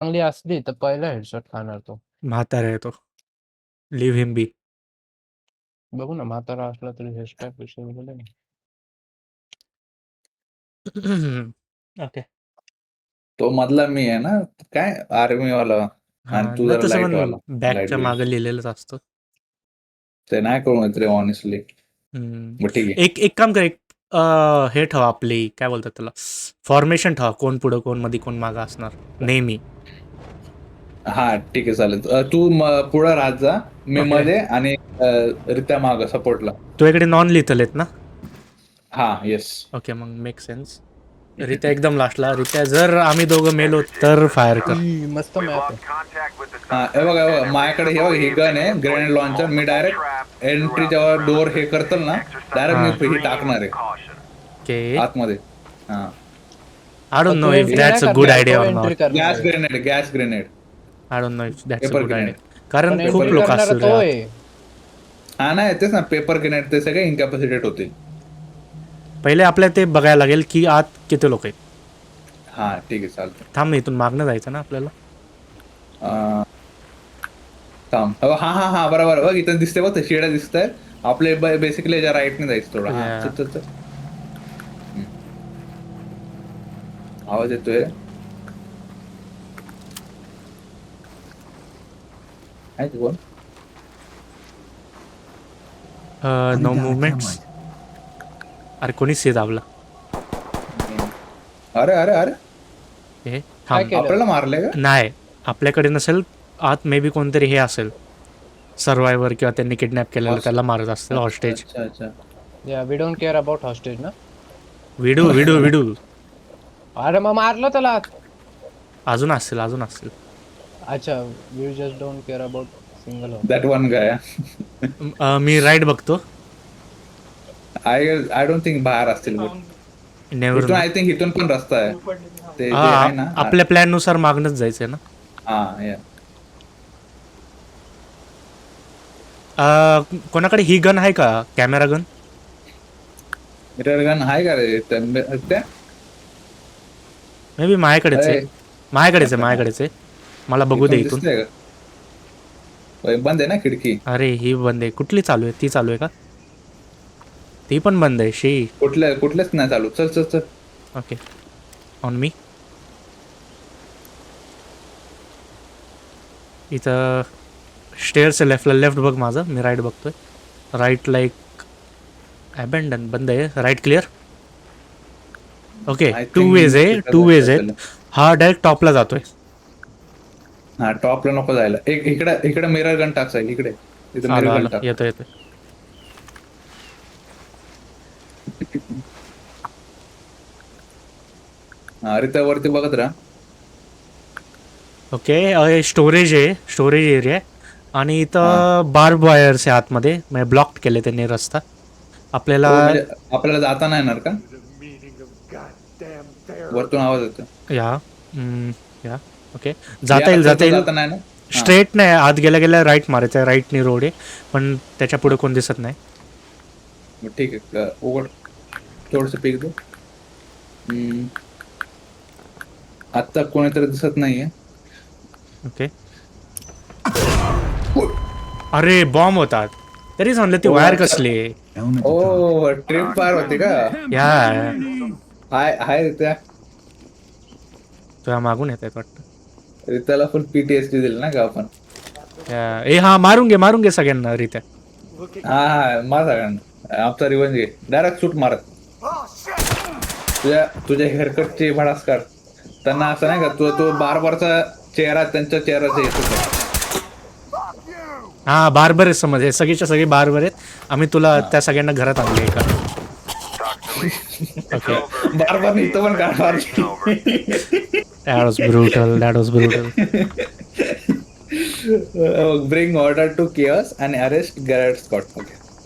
चांगली असली तर पहिला हेडशॉट खाणार तो. म्हातारा आहे तो. Leave him be. बघू ना म्हातारा असला तरी हेडशॉट विषय बोलले ना. ओके. तो मधला मी आहे ना, काय आर्मी वाला हा आणि तू नाही जरा तसं लाईट वाला. पण लाईट बॅकच्या बिल्ड. मागे लिहिलेलंच असतं. ते नाही कळून रे ऑनेस्टली. मग ठीक आहे. एक काम कर, एक हे ठेवा आपली काय बोलतात त्याला, फॉर्मेशन ठेवा, कोण पुढं कोण मध्ये कोण मागं असणार नेहमी. हा ठीक आहे चालेल. तू पुढं राहत जा, मी Okay. मध्ये आणि रित्या माग सपोर्टला. तुझ्याकडे नॉन लिथल आहेत ना? हा येस. ओके मग मेक सेन्स. रित्या एकदम लास्टला. रित्या जर आम्ही दोघं मेलो तर फायर कर. मस्त मॅप आहे. हा हे बघा माझ्याकडे हे बघ ही गन आहे ग्रेनेड लॉन्चर. मी डायरेक्ट एंट्री जेव्हा डोअर हे करतल ना डायरेक्ट मी हे टाकणार आहे ओके. आतमध्ये. हा आय डोंट नो तो इफ entry दॅट्स नाही अ गुड करणार, आयडिया तो ऑर entry नॉट. करणार गॅस आहे. Grenade gas grenade. I don't know if that's a paper good grenade. Idea. कारण पण खूप entry लोक करणारा असतील तो रे. आहे. हा नाही तेच ना पेपर ग्रेनेड ते सगळे इनकॅपॅसिटेट होतील. पहिले आपल्याला ते बघायला लागेल की आत किती लोक आहेत. हा ठीक आहे चालतं. थांब इथून मागणं जायचं ना आपल्याला. थांब. हा हा हा बरोबर बघ इथं दिसते बघ शिड्या दिसत आहेत आपले. बेसिकली याच्या राईटने जायचं थोडं. हा Yeah. चल चल चल. आवाज येतोय. आहे कोण? No movements. अरे कोणीच से दाबला. अरे अरे अरे हे काय थांब. केलं? आपल्याला मारले का? नाही आपल्याकडे नसेल. आत मे बी कोणतरी हे असेल सर्वायवर किंवा त्यांनी किडनॅप केलेलं त्याला मारत असतील हॉस्टेज. अच्छा अच्छा. Yeah we don't care about hostage ना. विडू विडू विडू. अरे मग मारलं त्याला. अजून असतील. अच्छा we just don't care about single hostage. That one guy. मी राईट बघतो. आय डोंट थिंक बाहेर असतील. नेव्हर इथून आय थिंक इथून पण रस्ता आहे. ते आहे ना आपल्या प्लॅन नुसार मागणंच जायचंय ना. हा या. कोणाकडे ही गन आहे का, कॅमेरा गन? मिरर गन आहे का रे त्या? मे बी माझ्याकडेच आहे. अरे, माझ्याकडेच आहे. मला बघू दे इथून. दिसतंय का? बंद आहे ना खिडकी. अरे ही बंद आहे. कुठली चालू आहे? ती चालू आहे का? ती पण बंद आहे. शी कुठलेच नाही चालू. चल चल चल. Okay on me. इथं स्टेअर्स लेफ्ट बघ माझं. मी राईट बघतोय. राईटला एक अबॅन्डन बंद आहे. Right clear. Okay I too think वेज तिथं आहेत. हा डायरेक्ट टॉपला जातोय. हा टॉपला नको जायला. एक इकडे मिरर गन टाकायचं इकडे. इथं मिरर गन टाक. येतोय. हा रित्या वरती बघत राहा. ओके स्टोरेज एरिया आहे. आणि इथं बार्ब वायर्स आहे आतमध्ये. म्हणजे ब्लॉक केले त्यांनी रस्ता आपल्याला. म्हणजे आपल्याला जाता नाही येणार का? वरतून आवाज येतो. या ओके जाता येईल. जाता नाही ना. स्ट्रेट नाही. आत गेल्या राईट मारायचं. राईटनी रोड आहे पण त्याच्या पुढे कोण दिसत नाही. ठीक आहे उघड. थोडस पीक दे. आत्ता कोणीतरी दिसत नाहीये. ओके अरे बॉम्ब होतात. तरीच म्हणलं ती वायर कसली. ओ ट्रिप पार होती का? या हाय रित्या. तुला मागून येत आहेत वाटतं. रित्याला फुल PTSD दिली ना का आपण. हा मारून घे सगळ्यांना रित्या. हा मार सगळ्यांना. आमचा रिवंज घे. डायरेक्ट शूट मारत. तुझ्या हेअरकटची भडास काढ. त्यांना असं नाही का तो बारचा चेहरा त्यांच्या चेहऱ्याचा येतो. हा बार्बर आहे समज. हे सगळीच्या सगळे बार्बर आहेत. आम्ही तुला त्या सगळ्यांना घरात आणले का. ओके बारने इथं पण काय मारली. That was brutal. Bring order to chaos and arrest Garrett Scott. Okay.